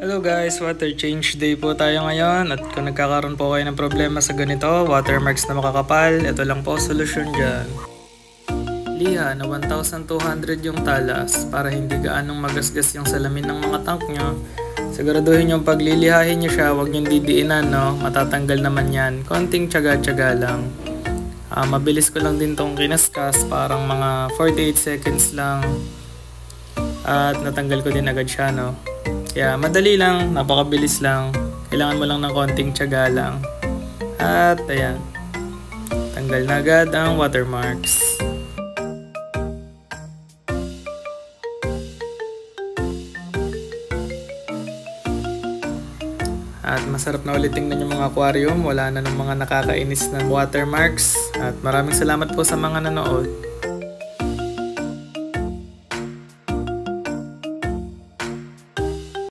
Hello guys, water change day po tayo ngayon at kung nagkakaroon po kayo ng problema sa ganito, watermarks na makakapal, ito lang po solusyon dyan. Liha na 1,200 yung talas para hindi gaanong magasgas yung salamin ng mga tank nyo. Siguraduhin yung paglilihahin nyo siya, huwag nyo didiinan, no? Matatanggal naman yan, konting tiyaga-tiyaga lang. Mabilis ko lang din tong kinaskas, parang mga 48 seconds lang at natanggal ko din agad siya, no? Kaya madali lang, napakabilis lang. Kailangan mo lang ng konting tiyaga lang. At ayan, tanggal na agad ang watermarks. At masarap na ulit tingnan yung mga aquarium. Wala na ng mga nakakainis na watermarks. At maraming salamat po sa mga nanood.